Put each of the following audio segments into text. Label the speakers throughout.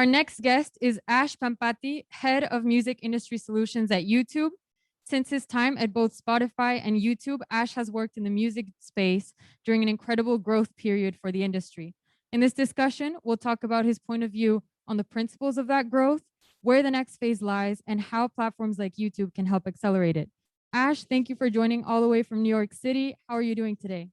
Speaker 1: Our next guest is Ash Pampati, Head of Music Industry Solutions at YouTube. Since his time at both Spotify and YouTube, Ash has worked in the music space during an incredible growth period for the industry. In this discussion, we'll talk about his point of view on the principles of that growth, where the next phase lies, and how platforms like YouTube can help accelerate it. Ash, thank you for joining all the way from New York City. How are you doing today?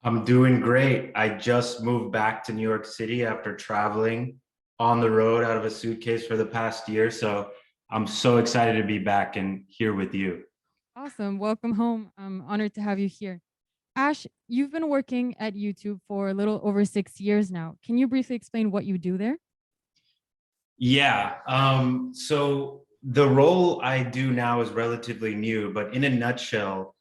Speaker 2: I'm doing great. I just moved back to New York City after traveling on the road out of a suitcase for the past year. So I'm so excited to be back and here with you.
Speaker 1: Awesome. Welcome home. I'm honored to have you here. Ash, you've been working at YouTube for a little over 6 years now. Can you briefly explain what you do there?
Speaker 2: Yeah. So the role I do now is relatively new, but in a nutshell,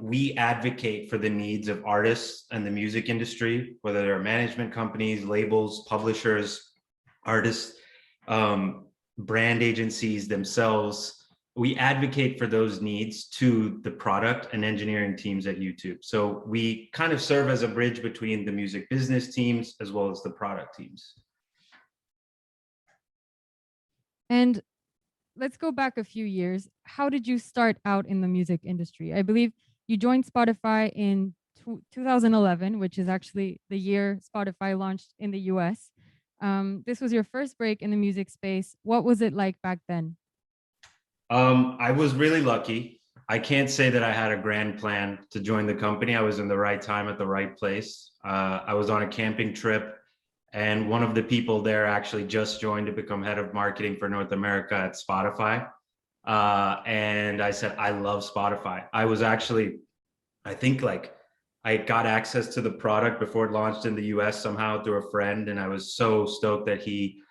Speaker 2: we advocate for the needs of artists and the music industry, whether they're management companies, labels, publishers, artists, brand agencies themselves. We advocate for those needs to the product and engineering teams at YouTube. So we kind of serve as a bridge between the music business teams as well as the product teams.
Speaker 1: And let's go back a few years. How did you start out in the music industry? I believe you joined Spotify in 2011, which is actually the year Spotify launched in the US. This was your first break in the music space. What was it like back then?
Speaker 2: I was really lucky. I can't say that I had a grand plan to join the company. I was in the right time at the right place. I was on a camping trip, and one of the people there actually just joined to become head of marketing for North America at Spotify. And I said, I love Spotify. I was actually, I think like I got access to the product before it launched in the US somehow through a friend. And I was so stoked that he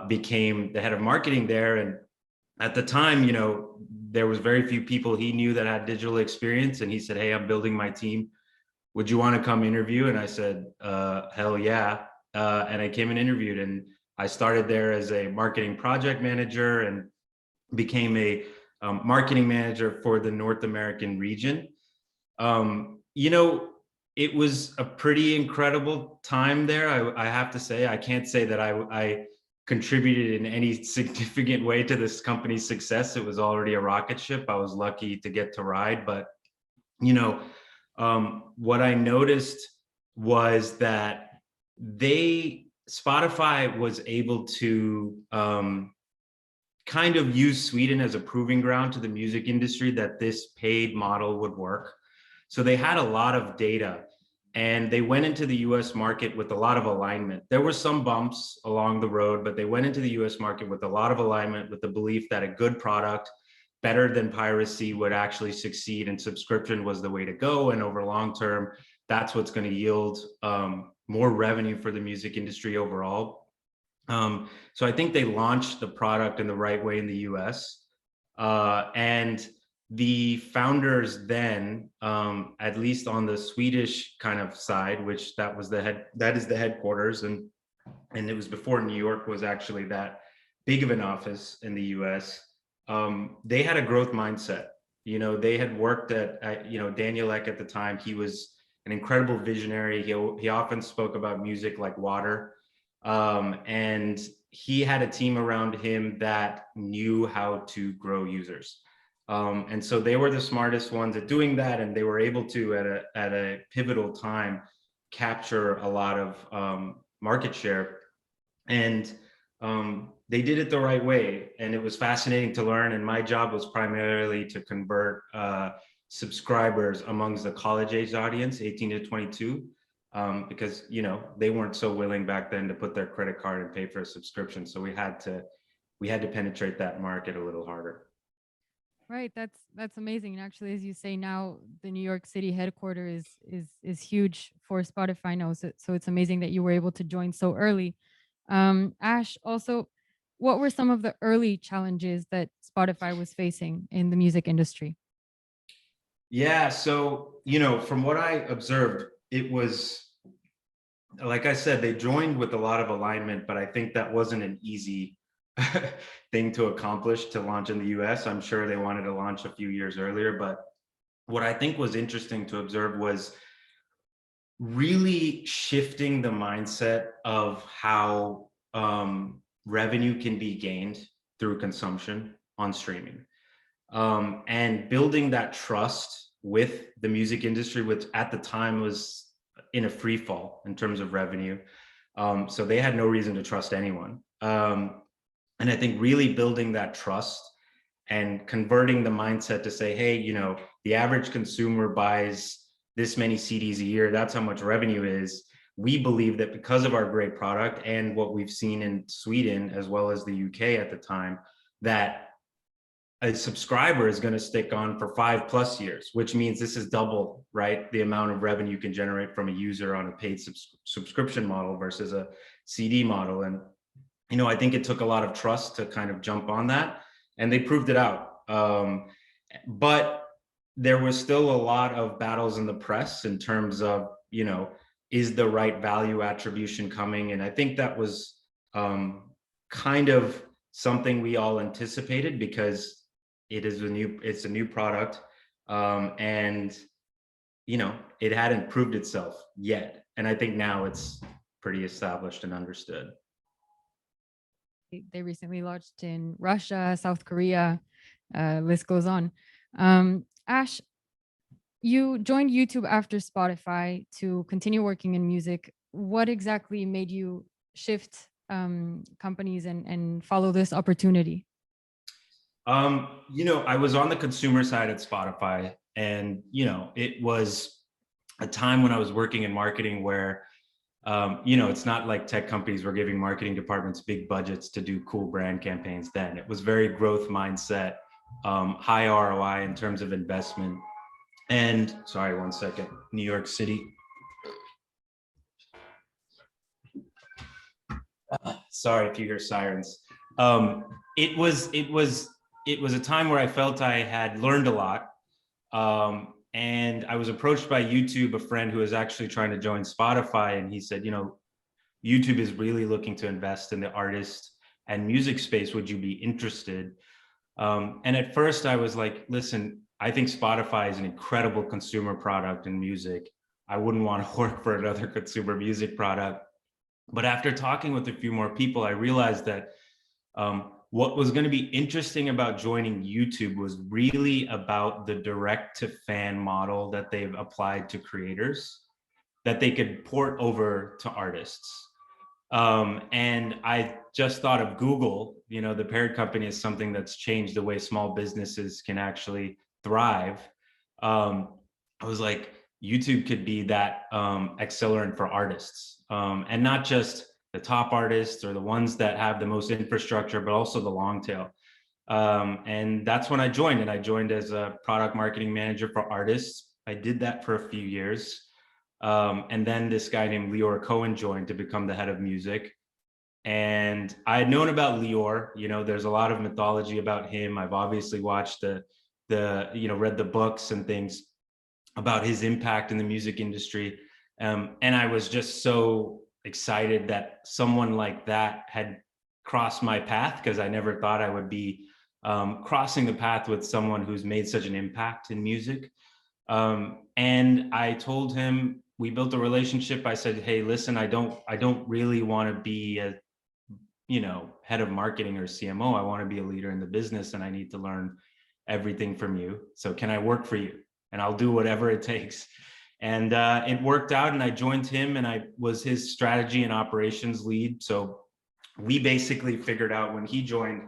Speaker 2: became the head of marketing there. And at the time, you know, there was very few people he knew that had digital experience. And he said, hey, I'm building my team. Would you want to come interview? And I said, hell yeah. And I came and interviewed, and I started there as a marketing project manager and became a marketing manager for the North American region. You know, it was a pretty incredible time there. I have to say, I can't say that I contributed in any significant way to this company's success. It was already a rocket ship. I was lucky to get to ride, but you know, what I noticed was that Spotify was able to kind of use Sweden as a proving ground to the music industry that this paid model would work. So they had a lot of data, and they went into the US market with a lot of alignment. There were some bumps along the road, but they went into the US market with a lot of alignment, with the belief that a good product, better than piracy, would actually succeed, and subscription was the way to go. And over long term, that's what's going to yield more revenue for the music industry overall. So I think they launched the product in the right way in the US. And the founders then, at least on the Swedish kind of side, which that is the headquarters, and it was before New York was actually that big of an office in the US. They had a growth mindset. You know, they had worked at you know, Daniel Ek at the time. He was an incredible visionary. He often spoke about music like water. And he had a team around him that knew how to grow users. And so they were the smartest ones at doing that. And they were able to, at a pivotal time, capture a lot of market share. And they did it the right way. And it was fascinating to learn. And my job was primarily to convert subscribers amongst the college age audience, 18 to 22, because, you know, they weren't so willing back then to put their credit card and pay for a subscription. So we had to penetrate that market a little harder.
Speaker 1: Right, that's amazing. And actually, as you say, now the New York City headquarters is huge for Spotify now. So it's amazing that you were able to join so early. Ash, also, what were some of the early challenges that Spotify was facing in the music industry?
Speaker 2: Yeah, so, you know, from what I observed, it was, like I said, they joined with a lot of alignment, but I think that wasn't an easy thing to accomplish to launch in the US. I'm sure they wanted to launch a few years earlier, but what I think was interesting to observe was really shifting the mindset of how revenue can be gained through consumption on streaming. And building that trust with the music industry, which at the time was in a free fall in terms of revenue. So they had no reason to trust anyone. And I think really building that trust and converting the mindset to say, hey, you know, the average consumer buys this many CDs a year, that's how much revenue is. We believe that because of our great product and what we've seen in Sweden as well as the UK at the time, that a subscriber is going to stick on for 5+ years, which means this is double, right? The amount of revenue you can generate from a user on a paid subscription model versus a CD model. And, you know, I think it took a lot of trust to kind of jump on that, and they proved it out. But there was still a lot of battles in the press in terms of, you know, is the right value attribution coming? And I think that was kind of something we all anticipated, because it's a new product, and you know, it hadn't proved itself yet. And I think now it's pretty established and understood.
Speaker 1: They recently launched in Russia, South Korea, list goes on. Ash, you joined YouTube after Spotify to continue working in music. What exactly made you shift companies and follow this opportunity?
Speaker 2: You know, I was on the consumer side at Spotify, and, you know, it was a time when I was working in marketing where, you know, it's not like tech companies were giving marketing departments big budgets to do cool brand campaigns then. It was very growth mindset, high ROI in terms of investment. And sorry, one second, New York City. Sorry if you hear sirens. It was a time where I felt I had learned a lot. And I was approached by YouTube, a friend who was actually trying to join Spotify. And he said, you know, YouTube is really looking to invest in the artist and music space. Would you be interested? And at first I was like, listen, I think Spotify is an incredible consumer product in music. I wouldn't want to work for another consumer music product. But after talking with a few more people, I realized that what was going to be interesting about joining YouTube was really about the direct to fan model that they've applied to creators, that they could port over to artists. And I just thought of Google, you know, the parent company, is something that's changed the way small businesses can actually thrive. I was like, YouTube could be that accelerant for artists, and not just the top artists or the ones that have the most infrastructure, but also the long tail. And that's when I joined, and I joined as a product marketing manager for artists. I did that for a few years. And then this guy named Lior Cohen joined to become the head of music. And I had known about Lior, you know, there's a lot of mythology about him. I've obviously watched you know, read the books and things about his impact in the music industry. And I was just so excited that someone like that had crossed my path, because I never thought I would be crossing the path with someone who's made such an impact in music. And I told him, we built a relationship. I said, hey, listen, I don't really want to be a, you know, head of marketing or CMO. I want to be a leader in the business, and I need to learn everything from you. So can I work for you? And I'll do whatever it takes. And it worked out, and I joined him, and I was his strategy and operations lead. So we basically figured out, when he joined,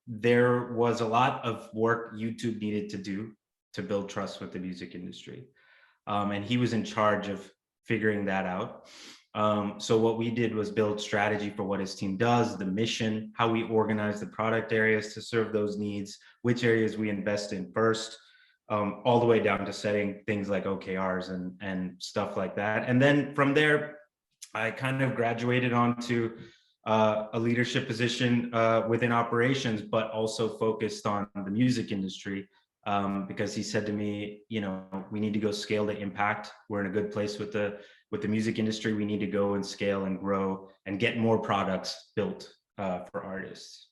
Speaker 2: there was a lot of work YouTube needed to do to build trust with the music industry. And he was in charge of figuring that out. So what we did was build strategy for what his team does, the mission, how we organize the product areas to serve those needs, which areas we invest in first, all the way down to setting things like OKRs and stuff like that. And then from there, I kind of graduated onto a leadership position within operations, but also focused on the music industry. Because he said to me, you know, we need to go scale the impact. We're in a good place with the music industry. We need to go and scale and grow and get more products built for artists.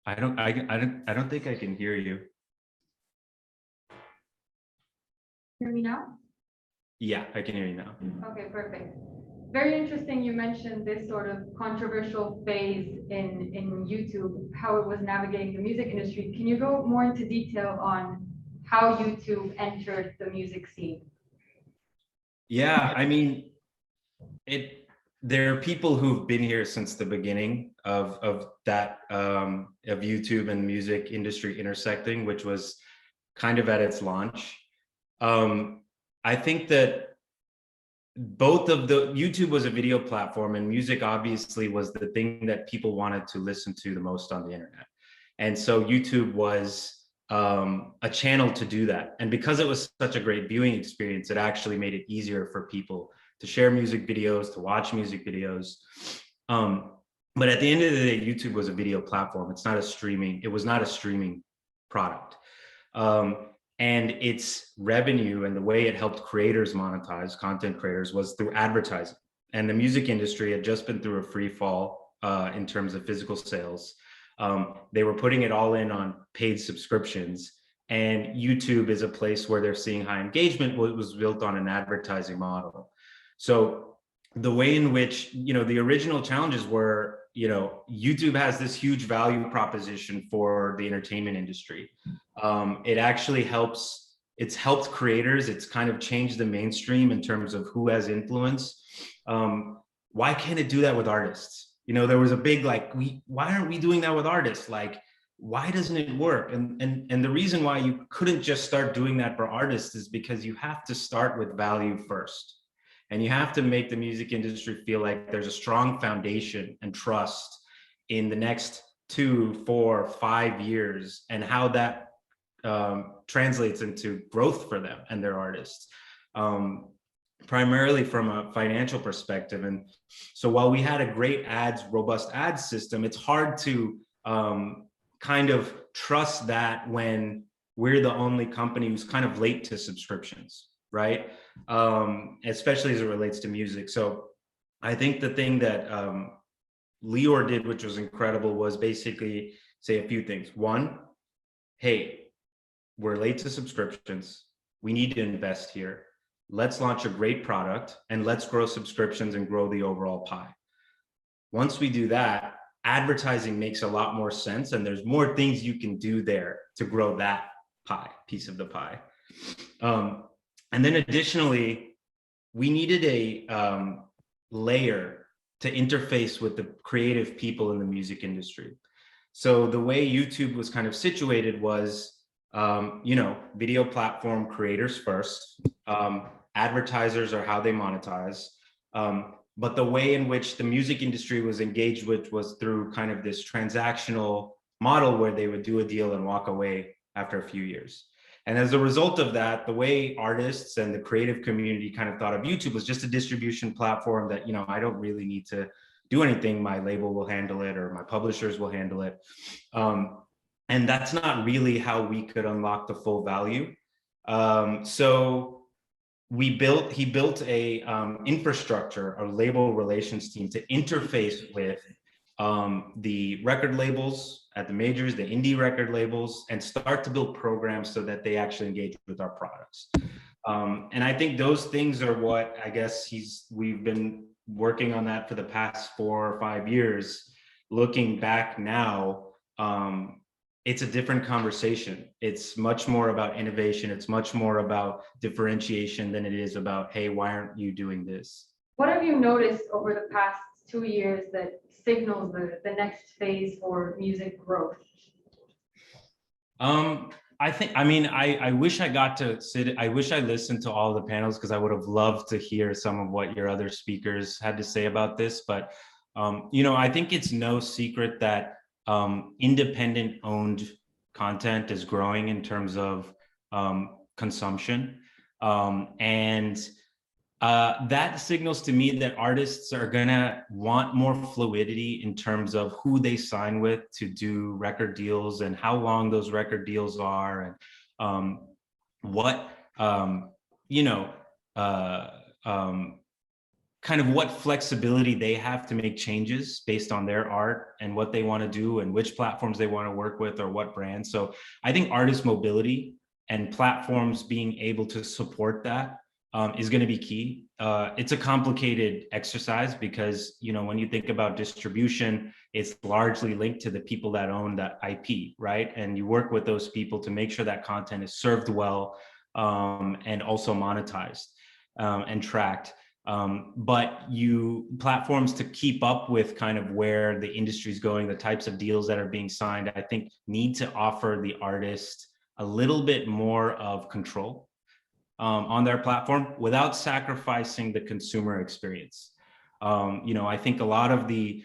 Speaker 2: I don't think I can hear you.
Speaker 1: Hear me now?
Speaker 2: Yeah, I can hear you now.
Speaker 1: Okay, perfect. Very interesting. You mentioned this sort of controversial phase in YouTube, how it was navigating the music industry. Can you go more into detail on how YouTube entered the music scene?
Speaker 2: Yeah, I mean, it there are people who've been here since the beginning of that of YouTube and music industry intersecting, which was kind of at its launch. I think that both of the YouTube was a video platform, and music obviously was the thing that people wanted to listen to the most on the internet. And so YouTube was a channel to do that. And because it was such a great viewing experience, it actually made it easier for people to share music videos, to watch music videos. But at the end of the day, YouTube was a video platform. It's not a streaming, it was not a streaming product. And its revenue and the way it helped creators monetize, content creators, was through advertising. And the music industry had just been through a free fall in terms of physical sales. They were putting it all in on paid subscriptions. And YouTube is a place where they're seeing high engagement. Well, it was built on an advertising model. So the way in which, the original challenges were, YouTube has this huge value proposition for the entertainment industry. It actually it's helped creators. It's kind of changed the mainstream in terms of who has influence. Why can't it do that with artists? There was a big, why aren't we doing that with artists? Like, why doesn't it work? And the reason why you couldn't just start doing that for artists is because you have to start with value first. And you have to make the music industry feel like there's a strong foundation and trust in the next 2, 4, 5 years, and how that translates into growth for them and their artists, primarily from a financial perspective. And so while we had a great robust ads system, it's hard to kind of trust that when we're the only company who's kind of late to subscriptions, right? Especially as it relates to music. So I think the thing that Lior did, which was incredible, was basically say a few things. One, hey, we're late to subscriptions. We need to invest here. Let's launch a great product and let's grow subscriptions and grow the overall pie. Once we do that, advertising makes a lot more sense, and there's more things you can do there to grow that piece of the pie. And then additionally, we needed a layer to interface with the creative people in the music industry. So the way YouTube was kind of situated was, video platform creators first. Advertisers are how they monetize. But the way in which the music industry was engaged with was through kind of this transactional model where they would do a deal and walk away after a few years. And as a result of that, the way artists and the creative community kind of thought of YouTube was just a distribution platform that, I don't really need to do anything. My label will handle it, or my publishers will handle it. And that's not really how we could unlock the full value. So he built a infrastructure, a label relations team to interface with the record labels at the majors, the indie record labels, and start to build programs so that they actually engage with our products. And I think those things are what, I guess, we've been working on that for the past 4 or 5 years. Looking back now, it's a different conversation. It's much more about innovation. It's much more about differentiation than it is about, hey, why aren't you doing this?
Speaker 1: What have you noticed over the past 2 years that signals the next phase for music growth?
Speaker 2: I wish I got to I wish I listened to all the panels, because I would have loved to hear some of what your other speakers had to say about this. But, I think it's no secret that independent owned content is growing in terms of consumption. And that signals to me that artists are gonna want more fluidity in terms of who they sign with to do record deals, and how long those record deals are, and what kind of what flexibility they have to make changes based on their art and what they want to do and which platforms they want to work with or what brands. So I think artist mobility and platforms being able to support that is going to be key. It's a complicated exercise because, you know, when you think about distribution, it's largely linked to the people that own that IP, right? And you work with those people to make sure that content is served well, and also monetized, and tracked. But platforms, to keep up with kind of where the industry is going, the types of deals that are being signed, I think need to offer the artist a little bit more of control on their platform without sacrificing the consumer experience. You know, I think a lot of the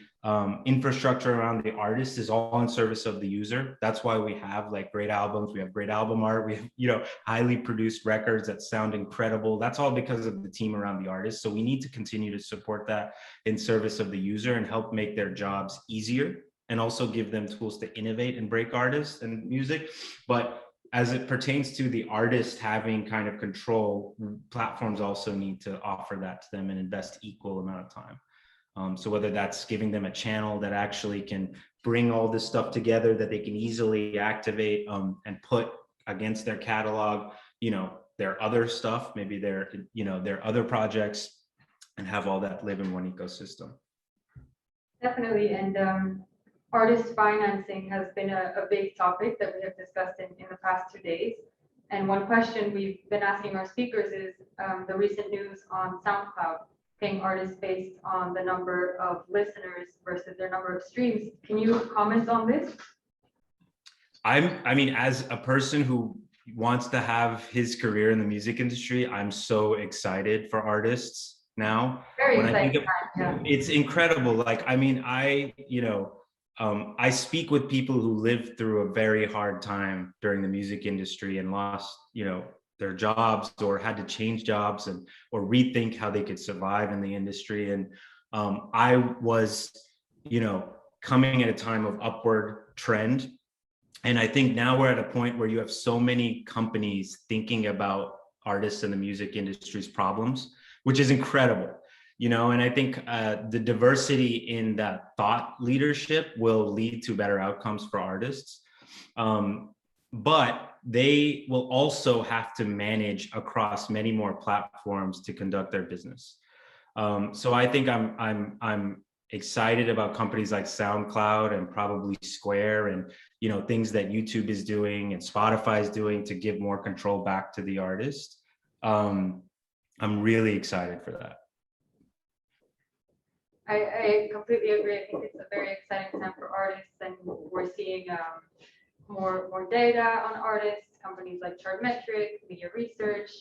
Speaker 2: infrastructure around the artist is all in service of the user. That's why we have like great albums, we have great album art, we have, you know, highly produced records that sound incredible. That's all because of the team around the artist. So we need to continue to support that in service of the user and help make their jobs easier, and also give them tools to innovate and break artists and music. But as it pertains to the artist having kind of control, platforms also need to offer that to them and invest equal amount of time. So whether that's giving them a channel that actually can bring all this stuff together that they can easily activate, and put against their catalog, you know, their other stuff, maybe their, you know, their other projects, and have all that live in one ecosystem.
Speaker 1: Definitely. And artist financing has been a big topic that we have discussed in the past 2 days. And one question we've been asking our speakers is the recent news on SoundCloud paying artists based on the number of listeners versus their number of streams. Can you comment on this?
Speaker 2: I mean, as a person who wants to have his career in the music industry, I'm so excited for artists now.
Speaker 1: Very
Speaker 2: When
Speaker 1: exciting
Speaker 2: I think of,
Speaker 1: time, yeah.
Speaker 2: it's incredible. Like, I mean, I speak with people who lived through a very hard time during the music industry and lost, you know, their jobs, or had to change jobs, and or rethink how they could survive in the industry. And I was, you know, coming at a time of upward trend. And I think now we're at a point where you have so many companies thinking about artists and the music industry's problems, which is incredible. You know, and I think the diversity in that thought leadership will lead to better outcomes for artists. But they will also have to manage across many more platforms to conduct their business. So I think I'm excited about companies like SoundCloud and probably Square, and, you know, things that YouTube is doing and Spotify is doing to give more control back to the artist. I'm really excited for that.
Speaker 1: I completely agree. I think it's a very exciting time for artists, and we're seeing more data on artists, companies like Chartmetric, Media Research,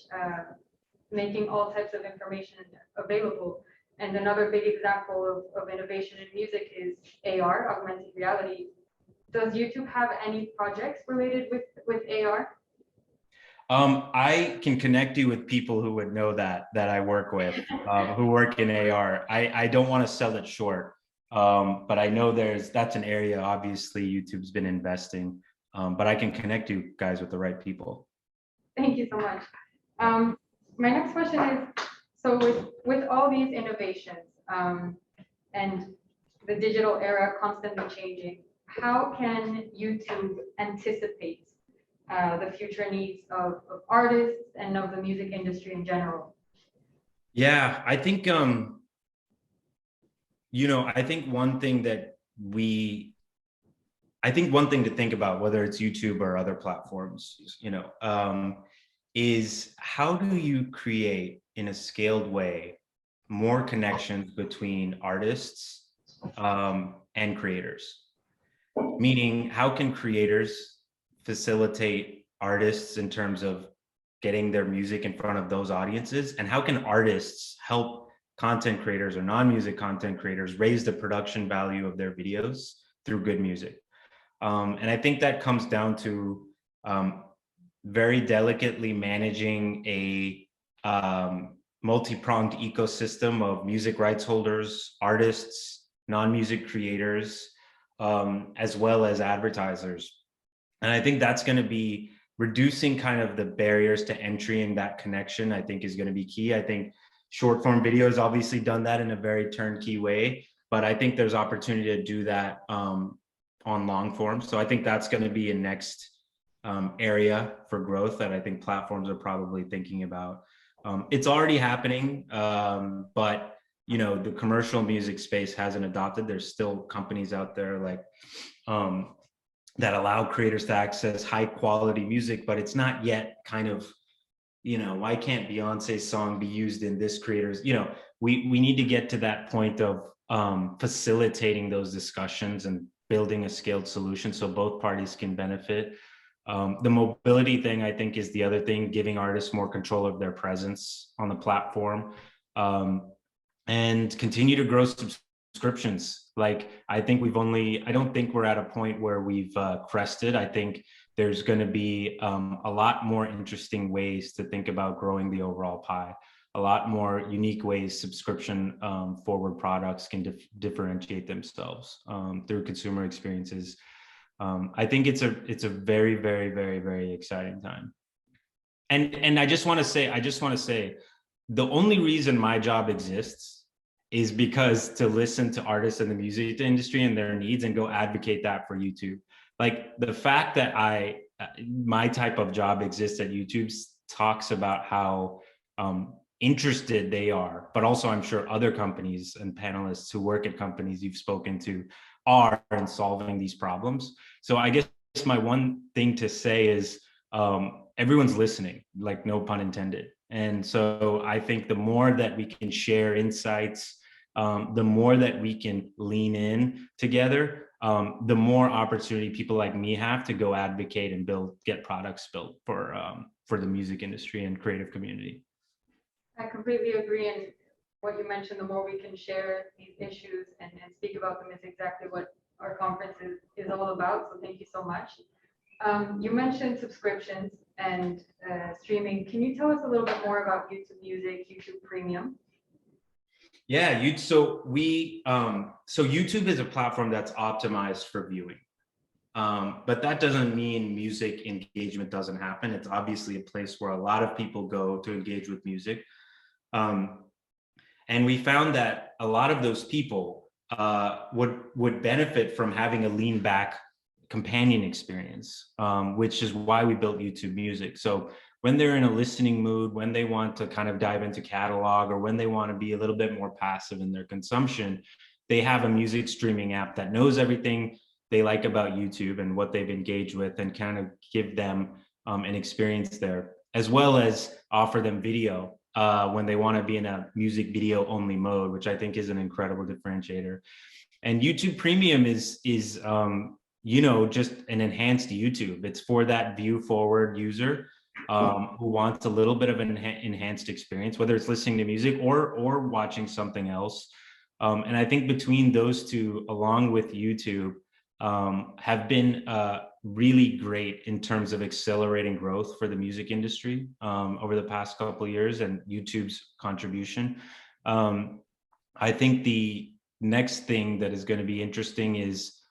Speaker 1: making all types of information available. And another big example of innovation in music is AR, augmented reality. Does YouTube have any projects related with AR?
Speaker 2: I can connect you with people who would know that I work with, who work in AR. I don't want to sell it short, but I know that's an area obviously YouTube's been investing, but I can connect you guys with the right people.
Speaker 1: Thank you so much. My next question is, so with all these innovations and the digital era constantly changing, how can YouTube anticipate the future needs of artists and of the music industry in general?
Speaker 2: Yeah, I think, you know, I think one thing to think about, whether it's YouTube or other platforms, you know, is how do you create in a scaled way more connections between artists and creators? Meaning, how can creators facilitate artists in terms of getting their music in front of those audiences? And how can artists help content creators or non-music content creators raise the production value of their videos through good music? And I think that comes down to very delicately managing a multi-pronged ecosystem of music rights holders, artists, non-music creators, as well as advertisers. And I think that's going to be reducing kind of the barriers to entry, and that connection, I think, is going to be key. I think short form video has obviously done that in a very turnkey way, but I think there's opportunity to do that on long form. So I think that's going to be a next area for growth that I think platforms are probably thinking about. It's already happening, but you know, the commercial music space hasn't adopted. There's still companies out there like that allow creators to access high quality music, but it's not yet kind of, you know, why can't Beyonce's song be used in this creator's, you know, we need to get to that point of facilitating those discussions and building a scaled solution so both parties can benefit. The mobility thing, I think, is the other thing, giving artists more control of their presence on the platform, and continue to grow subscriptions. Like, I think I don't think we're at a point where we've crested. I think there's going to be a lot more interesting ways to think about growing the overall pie, a lot more unique ways subscription forward products can differentiate themselves through consumer experiences. I think it's a very, very, very, very exciting time. And I just want to say, the only reason my job exists is because to listen to artists in the music industry and their needs and go advocate that for YouTube. Like, the fact that my type of job exists at YouTube talks about how interested they are, but also I'm sure other companies and panelists who work at companies you've spoken to are in solving these problems. So I guess my one thing to say is everyone's listening, like, no pun intended. And so I think the more that we can share insights, the more that we can lean in together, the more opportunity people like me have to go advocate and get products built for the music industry and creative community.
Speaker 1: I completely agree. And what you mentioned, the more we can share these issues and speak about them is exactly what our conference is all about. So thank you so much. You mentioned subscriptions and streaming. Can you tell us a little bit more about YouTube Music, YouTube Premium?
Speaker 2: Yeah, so YouTube is a platform that's optimized for viewing. But that doesn't mean music engagement doesn't happen. It's obviously a place where a lot of people go to engage with music. And we found that a lot of those people would benefit from having a lean back companion experience, which is why we built YouTube Music. So when they're in a listening mood, when they want to kind of dive into catalog, or when they want to be a little bit more passive in their consumption, they have a music streaming app that knows everything they like about YouTube and what they've engaged with, and kind of give them an experience there, as well as offer them video when they want to be in a music video only mode, which I think is an incredible differentiator. And YouTube Premium is you know, just an enhanced YouTube. It's for that view forward user who wants a little bit of an enhanced experience, whether it's listening to music or watching something else. And I think between those two, along with YouTube, have been really great in terms of accelerating growth for the music industry over the past couple of years, and YouTube's contribution. I think the next thing that is going to be interesting is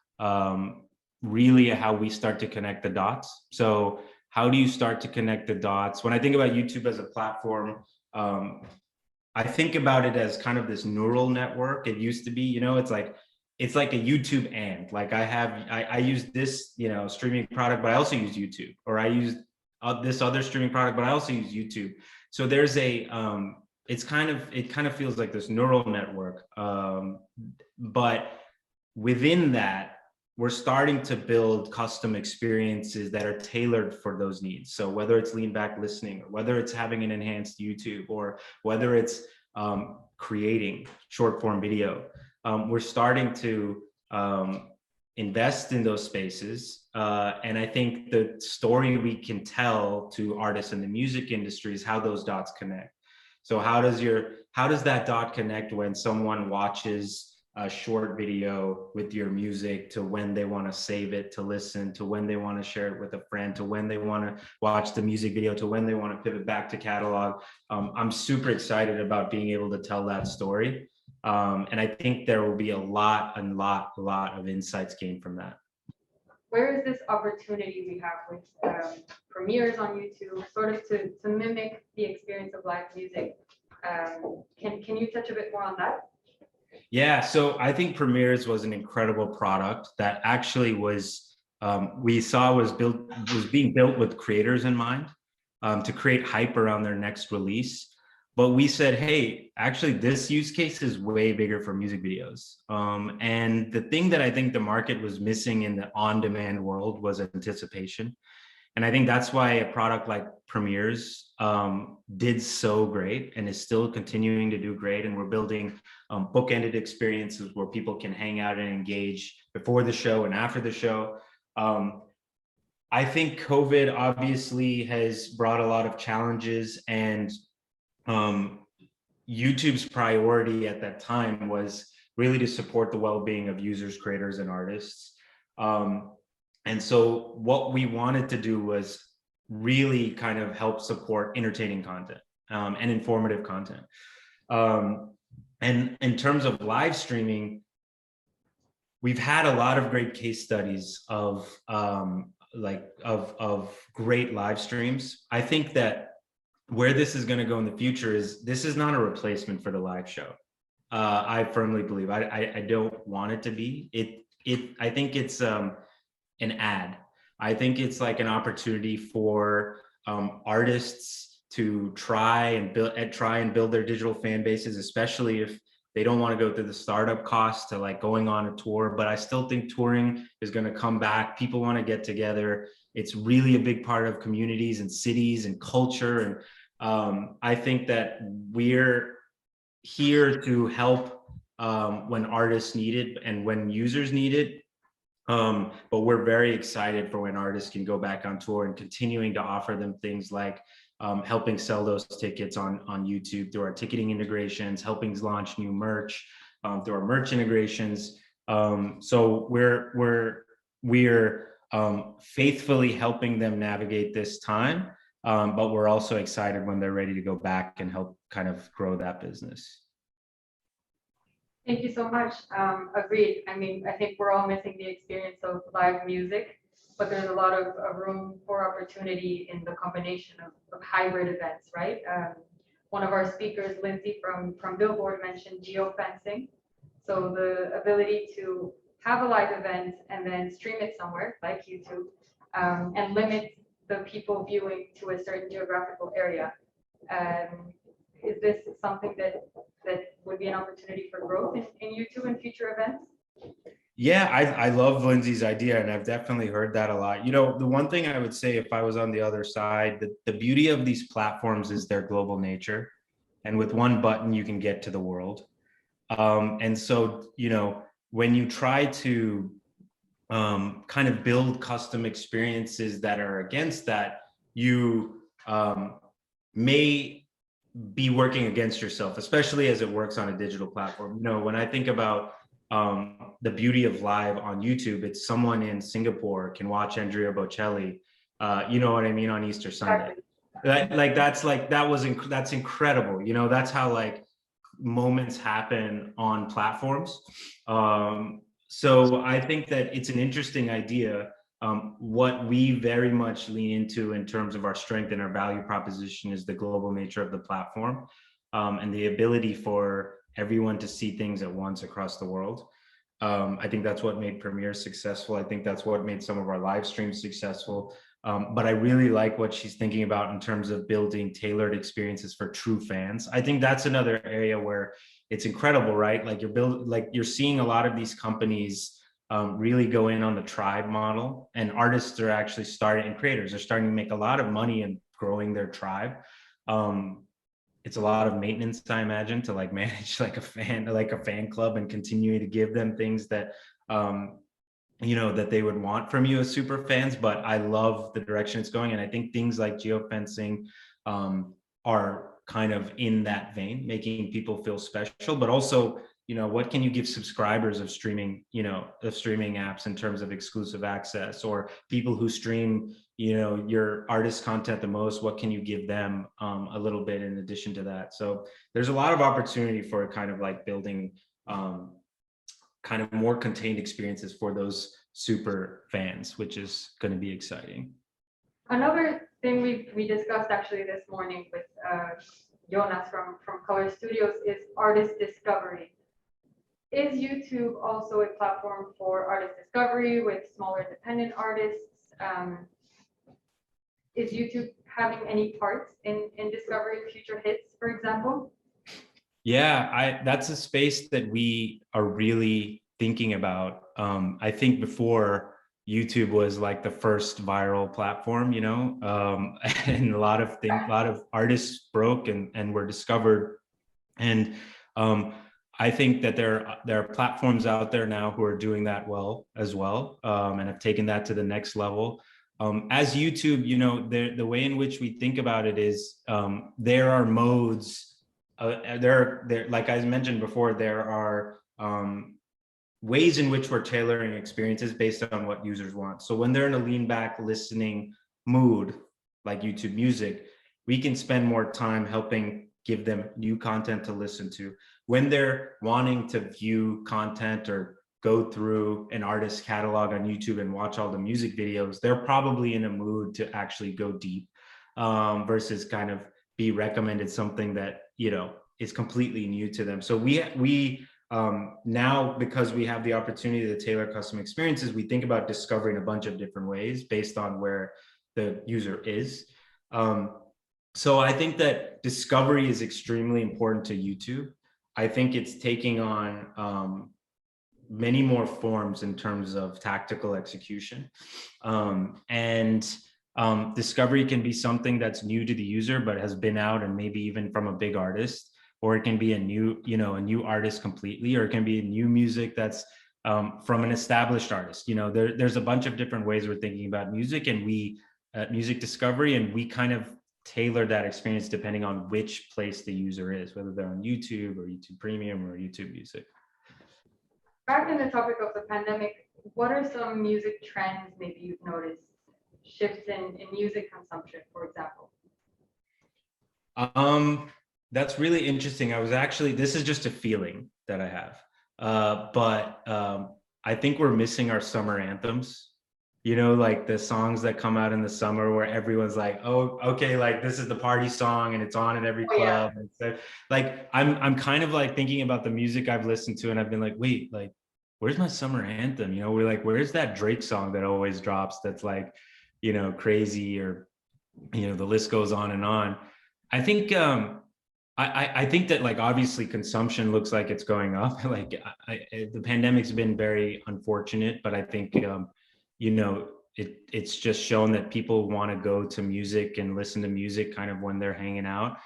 Speaker 2: really how we start to connect the dots. So how do you start to connect the dots? When I think about YouTube as a platform, I think about it as kind of this neural network. It used to be, you know, it's like a YouTube and like I use this, you know, streaming product, but I also use YouTube, or I use this other streaming product, but I also use YouTube. So there's it kind of feels like this neural network. But within that, we're starting to build custom experiences that are tailored for those needs. So whether it's lean back listening, or whether it's having an enhanced YouTube, or whether it's creating short form video, we're starting to invest in those spaces. And I think the story we can tell to artists in the music industry is how those dots connect. So how does that dot connect when someone watches a short video with your music, to when they want to save it to listen, to when they want to share it with a friend, to when they want to watch the music video, to when they want to pivot back to catalog. I'm super excited about being able to tell that story. And I think there will be a lot of insights gained from that.
Speaker 1: Where is this opportunity we have with premieres on YouTube, sort of to mimic the experience of live music? Can you touch a bit more on that?
Speaker 2: Yeah, so I think Premieres was an incredible product that actually was we saw was being built with creators in mind, to create hype around their next release. But we said, hey, actually, this use case is way bigger for music videos. And the thing that I think the market was missing in the on-demand world was anticipation. And I think that's why a product like Premieres did so great and is still continuing to do great. And we're building bookended experiences where people can hang out and engage before the show and after the show. I think COVID obviously has brought a lot of challenges, and YouTube's priority at that time was really to support the well-being of users, creators, and artists. And so what we wanted to do was really kind of help support entertaining content and informative content. And in terms of live streaming, we've had a lot of great case studies of great live streams. I think that where this is going to go in the future is this is not a replacement for the live show. I firmly believe. I don't want it to be. I think it's an ad. I think it's like an opportunity for artists to try and build their digital fan bases, especially if they don't want to go through the startup costs to like going on a tour. But I still think touring is going to come back. People want to get together. It's really a big part of communities and cities and culture. And I think that we're here to help when artists need it and when users need it. But we're very excited for when artists can go back on tour and continuing to offer them things like helping sell those tickets on YouTube through our ticketing integrations, helping launch new merch through our merch integrations. So we're faithfully helping them navigate this time, but we're also excited when they're ready to go back and help kind of grow that business.
Speaker 1: Thank you so much. Agreed. I mean, I think we're all missing the experience of live music, but there's a lot of room for opportunity in the combination of hybrid events, right? One of our speakers, Lindsay from Billboard, mentioned geofencing. So the ability to have a live event and then stream it somewhere like YouTube, and limit the people viewing to a certain geographical area. Is this something that would be an opportunity for growth in YouTube and future events?
Speaker 2: Yeah, I love Lindsay's idea, and I've definitely heard that a lot. You know, the one thing I would say if I was on the other side, the beauty of these platforms is their global nature. And with one button, you can get to the world. And so, you know, when you try to kind of build custom experiences that are against that, you may be working against yourself, especially as it works on a digital platform. You know, when I think about the beauty of live on YouTube, it's someone in Singapore can watch Andrea Bocelli, you know what I mean, on Easter Sunday. That's incredible. You know, that's how like moments happen on platforms. So I think that it's an interesting idea. What we very much lean into in terms of our strength and our value proposition is the global nature of the platform, and the ability for everyone to see things at once across the world. I think that's what made Premiere successful. I think that's what made some of our live streams successful. But I really like what she's thinking about in terms of building tailored experiences for true fans. I think that's another area where it's incredible, right? Like you're seeing a lot of these companies really go in on the tribe model, and artists are actually and creators are starting to make a lot of money in growing their tribe. It's a lot of maintenance, I imagine, to like manage like a fan club and continue to give them things that you know, that they would want from you as super fans. But I love the direction it's going, and I think things like geofencing are kind of in that vein, making people feel special, but also, you know, what can you give subscribers of streaming, you know, of streaming apps in terms of exclusive access, or people who stream, you know, your artist content the most, what can you give them a little bit in addition to that? So there's a lot of opportunity for kind of like building kind of more contained experiences for those super fans, which is going to be exciting.
Speaker 1: Another thing we discussed actually this morning with Jonas from Color Studios is artist discovery. Is YouTube also a platform for artist discovery with smaller independent artists? Is YouTube having any parts in discovering future hits, for example?
Speaker 2: Yeah, that's a space that we are really thinking about. I think before YouTube was like the first viral platform, and a lot of artists broke and were discovered. And I think that there are platforms out there now who are doing that well as well, and have taken that to the next level. As YouTube, the way in which we think about it is there are modes. There, like I mentioned before, there are ways in which we're tailoring experiences based on what users want. So when they're in a lean back listening mood, like YouTube Music, we can spend more time helping give them new content to listen to. When they're wanting to view content or go through an artist's catalog on YouTube and watch all the music videos, they're probably in a mood to actually go deep, versus kind of be recommended something that is completely new to them. So we now, because we have the opportunity to tailor custom experiences, we think about discovering a bunch of different ways based on where the user is. So I think that discovery is extremely important to YouTube. I think it's taking on many more forms in terms of tactical execution. And discovery can be something that's new to the user, but has been out and maybe even from a big artist, or it can be a new artist completely, or it can be new music that's from an established artist. There's a bunch of different ways we're thinking about music, and music discovery, and we kind of tailor that experience depending on which place the user is, whether they're on YouTube or YouTube Premium or YouTube Music.
Speaker 1: Back in the topic of the pandemic, what are some music trends maybe you've noticed? Shifts in music consumption, for example?
Speaker 2: That's really interesting. This is just a feeling that I have. But I think we're missing our summer anthems. Like the songs that come out in the summer where everyone's like, oh, okay, like this is the party song and it's on in every club. Oh, yeah. And so, like, I'm kind of like thinking about the music I've listened to, and I've been like, wait, like, where's my summer anthem? We're like, where's that Drake song that always drops that's like, crazy, or, the list goes on and on. I think I think that, like, obviously consumption looks like it's going up. Like the pandemic's been very unfortunate, but I think it's just shown that people want to go to music and listen to music kind of when they're hanging out.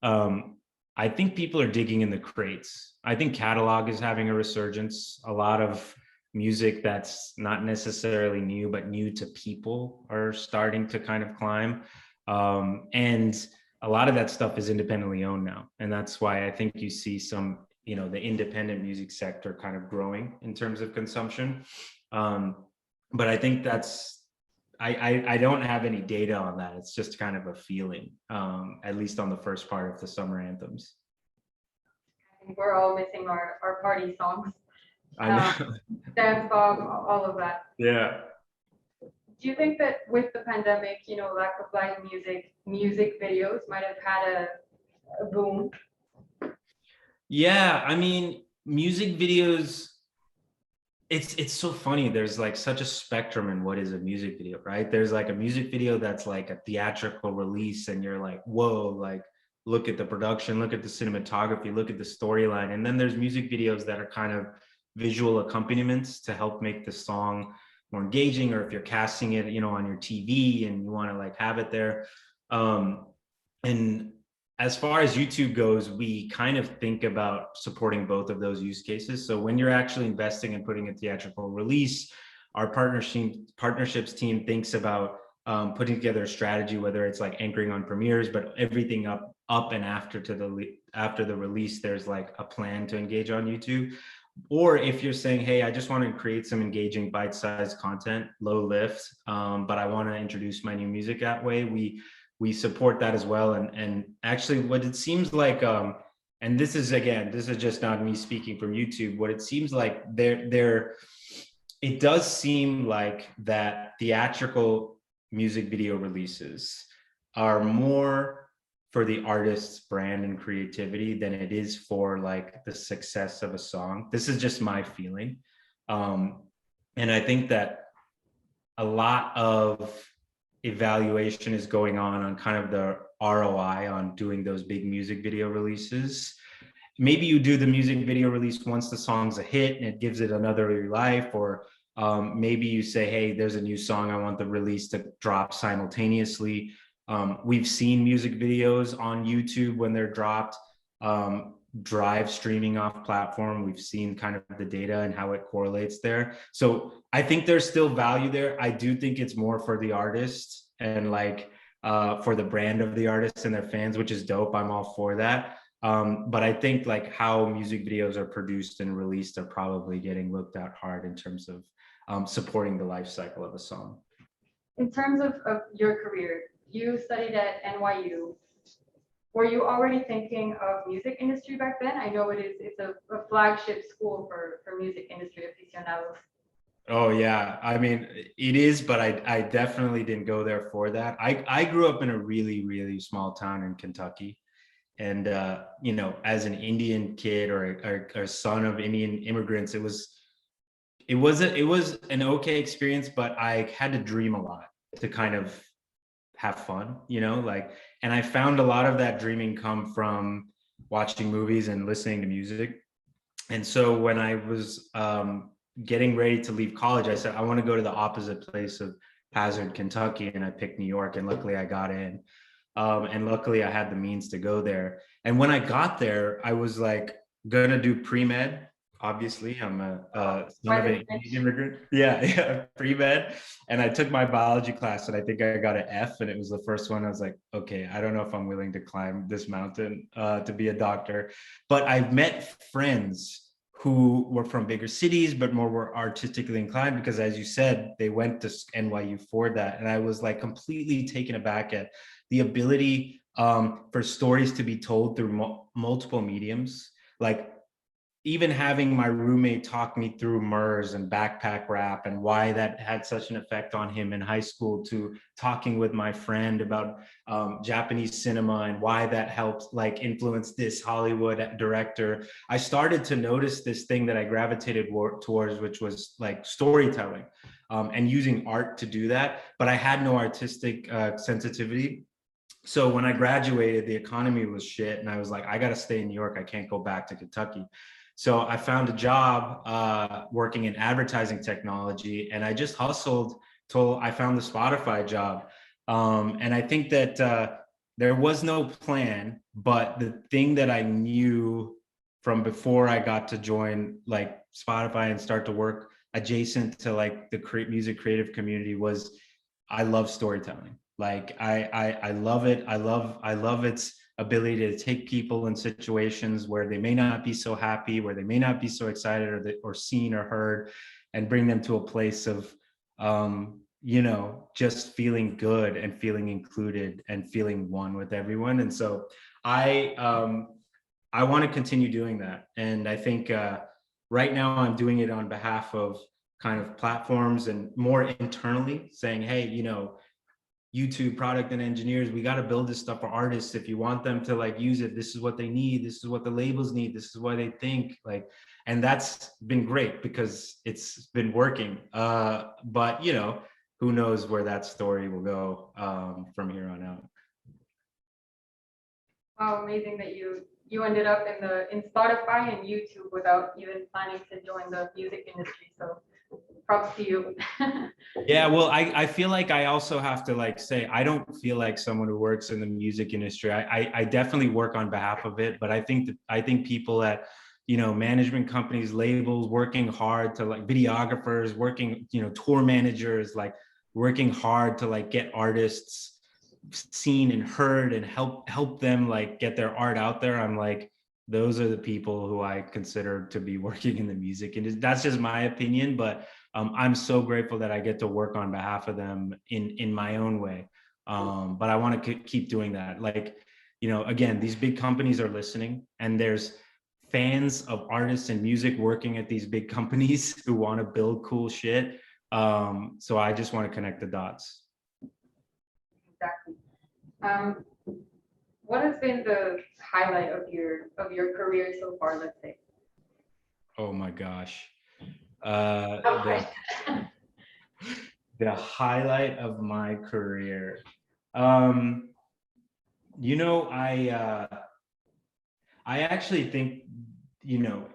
Speaker 2: I think people are digging in the crates. I think catalog is having a resurgence. A lot of music that's not necessarily new, but new to people are starting to kind of climb. And a lot of that stuff is independently owned now. And that's why I think you see some, the independent music sector kind of growing in terms of consumption. But I think I don't have any data on that. It's just kind of a feeling, at least on the first part of the summer anthems.
Speaker 1: I think we're all missing our party songs.
Speaker 2: I know.
Speaker 1: Dance Bob, all of that.
Speaker 2: Yeah.
Speaker 1: Do you think that with the pandemic, lack of live music videos might have had a boom?
Speaker 2: Yeah, I mean, music videos, it's so funny. There's like such a spectrum in what is a music video, right? There's like a music video that's like a theatrical release, and you're like, whoa, like, look at the production, look at the cinematography, look at the storyline. And then there's music videos that are kind of visual accompaniments to help make the song more engaging, or if you're casting it, on your TV and you want to like have it there. And as far as YouTube goes, we kind of think about supporting both of those use cases. So when you're actually investing in putting a theatrical release, our partnerships team thinks about putting together a strategy, whether it's like anchoring on premieres, but everything up and after the release, there's like a plan to engage on YouTube. Or if you're saying, hey, I just want to create some engaging bite-sized content, low lift, but I want to introduce my new music that way, we support that as well. And actually what it seems like, and this is just not me speaking from YouTube, what it seems like it does seem like that theatrical music video releases are more for the artist's brand and creativity than it is for like the success of a song. This is just my feeling. And I think that a lot of evaluation is going on kind of the ROI on doing those big music video releases. Maybe you do the music video release once the song's a hit and it gives it another life, or maybe you say, hey, there's a new song, I want the release to drop simultaneously. We've seen music videos on YouTube when they're dropped, drive streaming off platform. We've seen kind of the data and how it correlates there. So I think there's still value there. I do think it's more for the artist and like for the brand of the artist and their fans, which is dope. I'm all for that. But I think like how music videos are produced and released are probably getting looked at hard in terms of supporting the life cycle of a song.
Speaker 1: In terms of your career, you studied at NYU. Were you already thinking of music industry back then? I know it's a flagship school for music industry aficionados.
Speaker 2: Oh yeah, I mean it is, but I definitely didn't go there for that. I grew up in a really small town in Kentucky, and you know, as an Indian kid or son of Indian immigrants, it was an okay experience, but I had to dream a lot to kind of have fun, you know, like, and I found a lot of that dreaming come from watching movies and listening to music. And so when I was getting ready to leave college, I said, I want to go to the opposite place of Hazard, Kentucky. And I picked New York, and luckily I got in. And luckily I had the means to go there. And when I got there, I was like, gonna do pre-med. Obviously, I'm a son of an Indian immigrant. Yeah, pre-med. And I took my biology class, and I think I got an F, and it was the first one. I was like, okay, I don't know if I'm willing to climb this mountain to be a doctor. But I've met friends who were from bigger cities, but more were artistically inclined, because as you said, they went to NYU for that. And I was like completely taken aback at the ability for stories to be told through multiple mediums. Like even having my roommate talk me through MERS and backpack rap and why that had such an effect on him in high school, to talking with my friend about Japanese cinema and why that helped like influence this Hollywood director. I started to notice this thing that I gravitated towards, which was like storytelling and using art to do that. But I had no artistic sensitivity. So when I graduated, the economy was shit, and I was like, I got to stay in New York. I can't go back to Kentucky. So I found a job working in advertising technology, and I just hustled till I found the Spotify job. And I think that there was no plan, but the thing that I knew from before I got to join like Spotify and start to work adjacent to like the music creative community was I love storytelling. Like I love it. I love its ability to take people in situations where they may not be so happy, where they may not be so excited or seen or heard, and bring them to a place of you know, just feeling good and feeling included and feeling one with everyone. And so I want to continue doing that. And I think right now I'm doing it on behalf of kind of platforms and more internally saying, hey, you know, YouTube product and engineers, we got to build this stuff for artists. If you want them to like use it, this is what they need. This is what the labels need. This is what they think like, and that's been great because it's been working. But you know, who knows where that story will go from here on out.
Speaker 1: Wow, amazing that you ended up in Spotify and YouTube without even planning to join the music industry. So props to you.
Speaker 2: Yeah, well, I feel like I also have to like say I don't feel like someone who works in the music industry. I definitely work on behalf of it, but I think people at, you know, management companies, labels, working hard to like videographers, working, you know, tour managers, like working hard to like get artists seen and heard and help them like get their art out there. I'm like, those are the people who I consider to be working in the music industry. That's just my opinion, but I'm so grateful that I get to work on behalf of them in my own way. But I want to keep doing that. Like, you know, again, these big companies are listening, and there's fans of artists and music working at these big companies who want to build cool shit. So I just want to connect the dots.
Speaker 1: Exactly. What has been the highlight of your career so far, let's say?
Speaker 2: Oh my gosh. The highlight of my career. Um, I actually think, you know,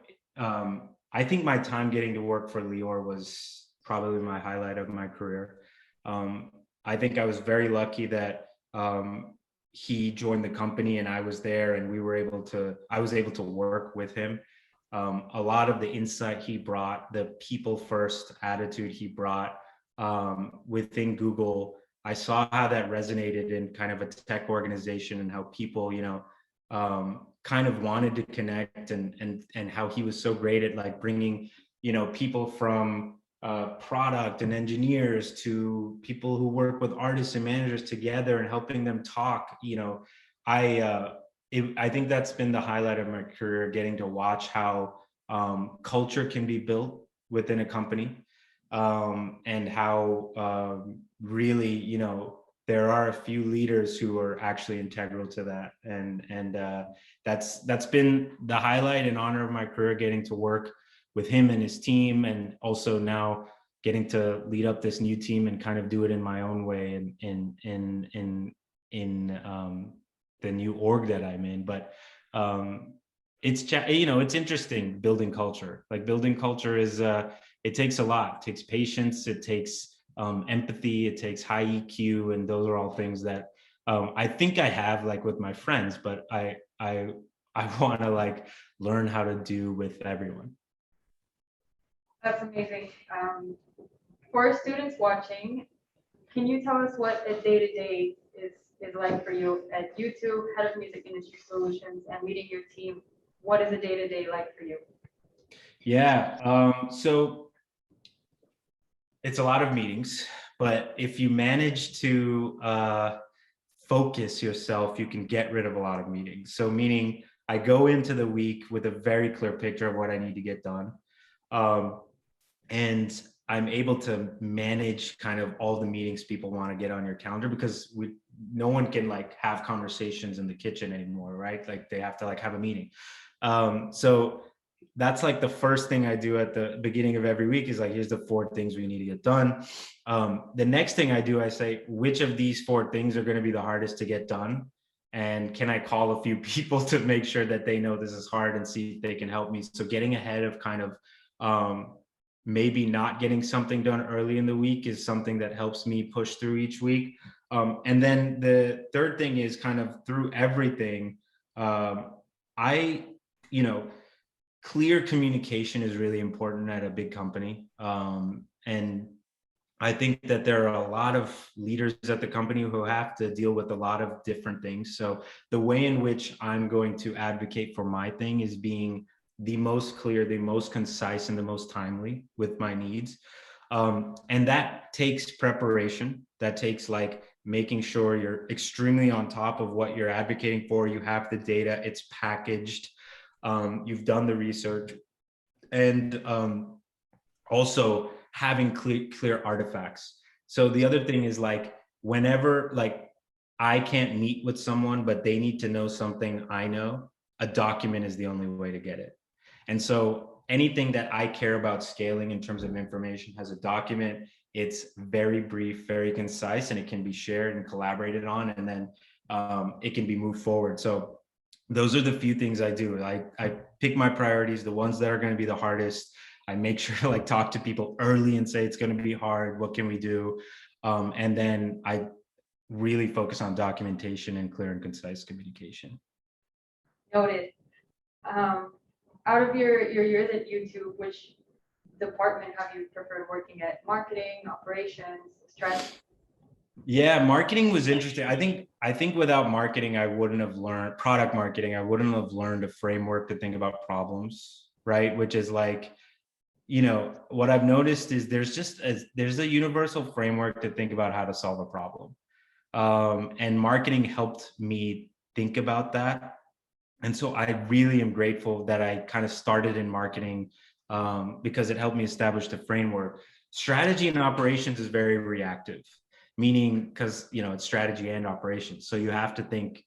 Speaker 2: I think my time getting to work for Lior was probably my highlight of my career. Um, I think I was very lucky that he joined the company and I was there, and I was able to work with him. A lot of the insight he brought, the people first attitude he brought within Google, I saw how that resonated in kind of a tech organization, and how people, kind of wanted to connect, and how he was so great at like bringing, people from product and engineers to people who work with artists and managers together and helping them talk. I I think that's been the highlight of my career, getting to watch how culture can be built within a company, and how really, there are a few leaders who are actually integral to that, and that's been the highlight and honor of my career, getting to work with him and his team, and also now getting to lead up this new team and kind of do it in my own way, in the new org that I'm in. But it's interesting building culture. Like, building culture is it takes a lot. It takes patience, it takes empathy, it takes high EQ, and those are all things that I think I have, like, with my friends, but I want to like learn how to do with everyone.
Speaker 1: That's amazing. For students watching, can you tell us what a day-to-day is like for you at YouTube, Head of Music Industry Solutions, and leading your team? What is a day-to-day like for you?
Speaker 2: Yeah. So it's a lot of meetings, but if you manage to focus yourself, you can get rid of a lot of meetings. So, meaning, I go into the week with a very clear picture of what I need to get done. And I'm able to manage kind of all the meetings people want to get on your calendar, because no one can like have conversations in the kitchen anymore, right? Like, they have to like have a meeting. So that's like the first thing I do at the beginning of every week, is like, here's the 4 things we need to get done. The next thing I do, I say, which of these 4 things are going to be the hardest to get done? And can I call a few people to make sure that they know this is hard, and see if they can help me? So getting ahead of kind of maybe not getting something done early in the week is something that helps me push through each week. And then the third thing is, kind of through everything, I, you know, clear communication is really important at a big company. And I think that there are a lot of leaders at the company who have to deal with a lot of different things. So the way in which I'm going to advocate for my thing is being the most clear, the most concise, and the most timely with my needs. And that takes preparation. That takes like making sure you're extremely on top of what you're advocating for. You have the data, it's packaged, you've done the research, and also having clear artifacts. So the other thing is, like, whenever like I can't meet with someone, but they need to know something I know, a document is the only way to get it. And so anything that I care about scaling in terms of information has a document. It's very brief, very concise, and it can be shared and collaborated on, and then it can be moved forward. So those are the few things I do. I pick my priorities, the ones that are going to be the hardest. I make sure to like talk to people early and say, it's going to be hard. What can we do? And then I really focus on documentation and clear and concise communication.
Speaker 1: Noted. Out of your years at YouTube, which department have you preferred working at? Marketing, operations, strategy?
Speaker 2: Yeah, marketing was interesting. I think without marketing, I wouldn't have learned product marketing. I wouldn't have learned a framework to think about problems, right? Which is like, what I've noticed is there's a universal framework to think about how to solve a problem. And marketing helped me think about that. And so I really am grateful that I kind of started in marketing, because it helped me establish the framework. Strategy and operations is very reactive, meaning, because it's strategy and operations. So you have to think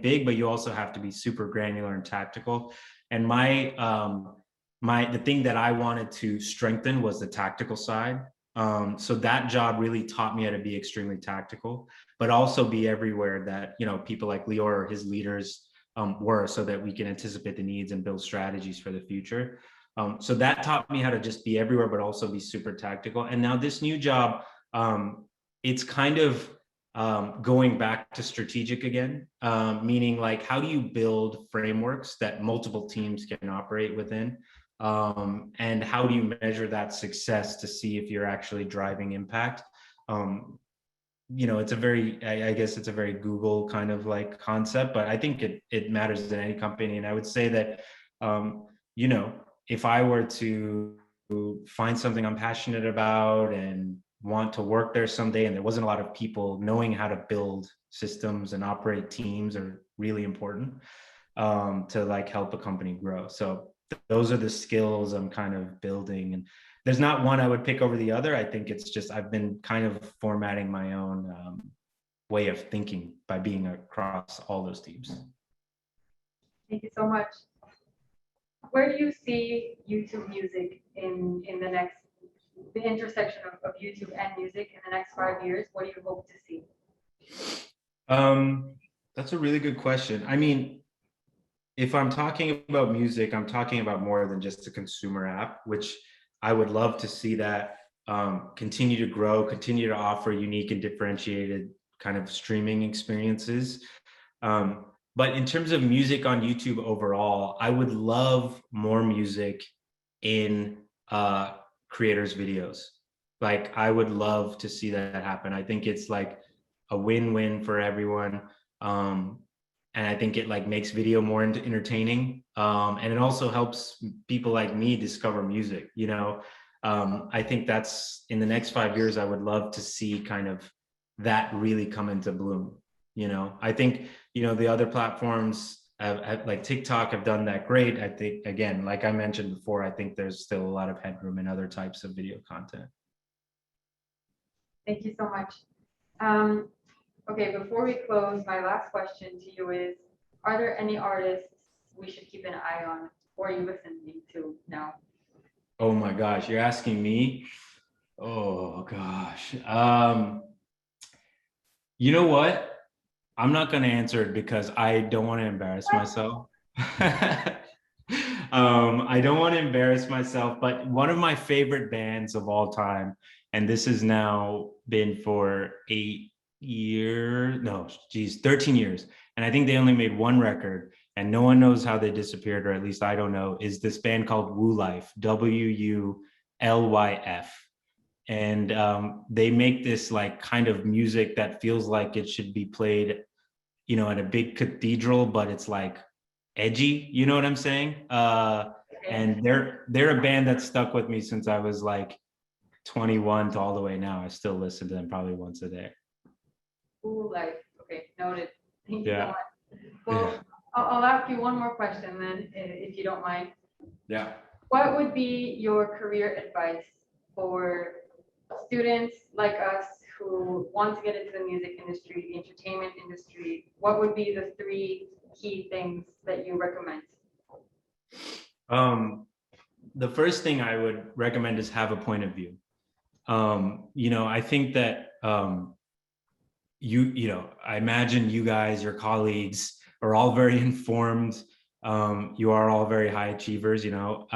Speaker 2: big, but you also have to be super granular and tactical. And the thing that I wanted to strengthen was the tactical side. So that job really taught me how to be extremely tactical, but also be everywhere that, you know, people like Lior or his leaders were, so that we can anticipate the needs and build strategies for the future. So that taught me how to just be everywhere, but also be super tactical. And now this new job, it's kind of going back to strategic again, meaning like, how do you build frameworks that multiple teams can operate within? And how do you measure that success to see if you're actually driving impact? You know, it's a very, I guess it's a very Google kind of like concept, but I think it matters in any company. And I would say that, you know, if I were to find something I'm passionate about and want to work there someday, and there wasn't a lot of people, knowing how to build systems and operate teams are really important to like help a company grow. So those are the skills I'm kind of building. And there's not one I would pick over the other. I think it's just, I've been kind of formatting my own way of thinking by being across all those teams.
Speaker 1: Thank you so much. Where do you see YouTube music in the intersection of YouTube and music in the next 5 years? What do you hope to see?
Speaker 2: That's a really good question. I mean, if I'm talking about music, I'm talking about more than just a consumer app, which I would love to see that continue to grow, continue to offer unique and differentiated kind of streaming experiences. But in terms of music on YouTube overall, I would love more music in creators' videos. Like, I would love to see that happen. I think it's like a win-win for everyone. And I think it like makes video more entertaining. And it also helps people like me discover music, you know. I think that's, in the next 5 years, I would love to see kind of that really come into bloom. You know, I think, you know, the other platforms like TikTok have done that great. I think, again, like I mentioned before, I think there's still a lot of headroom in other types of video content.
Speaker 1: Thank you so much. Okay, before we close, my last question to you is, are there any artists we should keep an eye on, or are you listening to now?
Speaker 2: Oh my gosh, you're asking me? Oh gosh. You know what? I'm not going to answer it because I don't want to embarrass myself. I don't want to embarrass myself, but one of my favorite bands of all time, and this has now been for 13 years. And I think they only made one record, and no one knows how they disappeared, or at least I don't know, is this band called Wu Life, WULYF. And they make this like kind of music that feels like it should be played, you know, at a big cathedral, but it's like edgy, you know what I'm saying? And they're a band that stuck with me since I was like 21 to all the way now. I still listen to them probably once a day.
Speaker 1: Ooh, like, okay, noted. Thank you so
Speaker 2: Yeah.
Speaker 1: much. Well, I'll ask you one more question then, if you don't mind.
Speaker 2: Yeah.
Speaker 1: What would be your career advice for students like us who want to get into the music industry, the entertainment industry? What would be the 3 key things that you recommend?
Speaker 2: The first thing I would recommend is have a point of view. You know, I think that you know, I imagine you guys, your colleagues, are all very informed. You are all very high achievers, you know,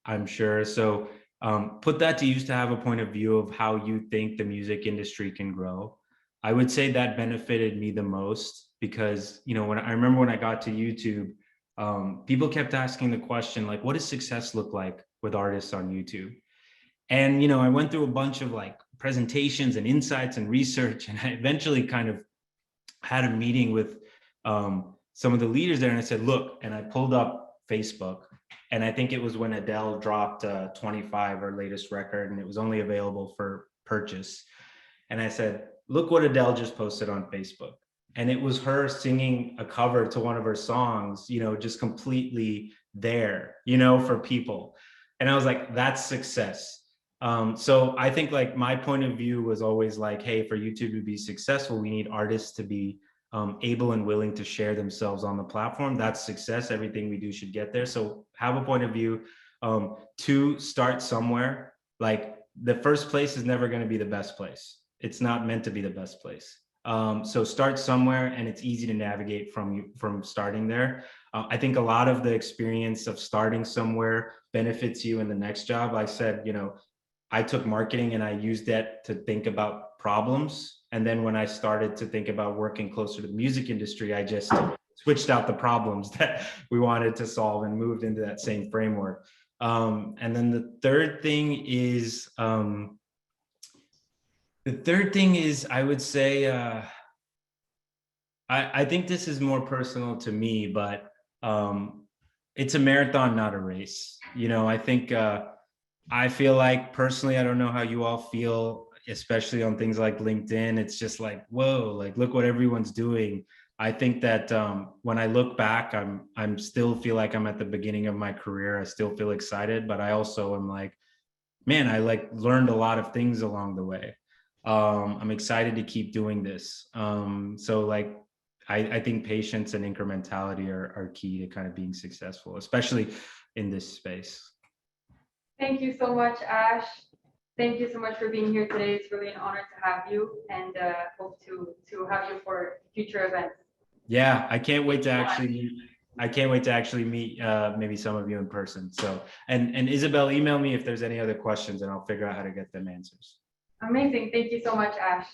Speaker 2: I'm sure. So put that to use to have a point of view of how you think the music industry can grow. I would say that benefited me the most because, you know, when I remember when I got to YouTube, people kept asking the question, like, what does success look like with artists on YouTube? And, you know, I went through a bunch of like presentations and insights and research, and I eventually kind of had a meeting with some of the leaders there. And I said, look, and I pulled up Facebook, and I think it was when Adele dropped 25, her latest record, and it was only available for purchase. And I said, look what Adele just posted on Facebook. And it was her singing a cover to one of her songs, you know, just completely there, you know, for people. And I was like, that's success. So I think like my point of view was always like, hey, for YouTube to be successful, we need artists to be able and willing to share themselves on the platform. That's success. Everything we do should get there. So have a point of view. 2, start somewhere. Like, the first place is never going to be the best place. It's not meant to be the best place. So start somewhere, and it's easy to navigate from starting there. I think a lot of the experience of starting somewhere benefits you in the next job. I said, I took marketing and I used that to think about problems. And then when I started to think about working closer to the music industry, I just switched out the problems that we wanted to solve and moved into that same framework. And then the third thing is, I would say, I think this is more personal to me, but it's a marathon, not a race. I think I feel like personally, I don't know how you all feel, especially on things like LinkedIn. It's just like, whoa, like look what everyone's doing. I think that when I look back, I'm still feel like I'm at the beginning of my career. I still feel excited, but I also am like, man, I like learned a lot of things along the way. I'm excited to keep doing this. So like, I think patience and incrementality are key to kind of being successful, especially in this space.
Speaker 1: Thank you so much, Ash. Thank you so much for being here today. It's really an honor to have you, and hope to have you for future events.
Speaker 2: Yeah, I can't wait to actually meet maybe some of you in person. So, and Isabel, email me if there's any other questions, and I'll figure out how to get them answers.
Speaker 1: Amazing. Thank you so much, Ash.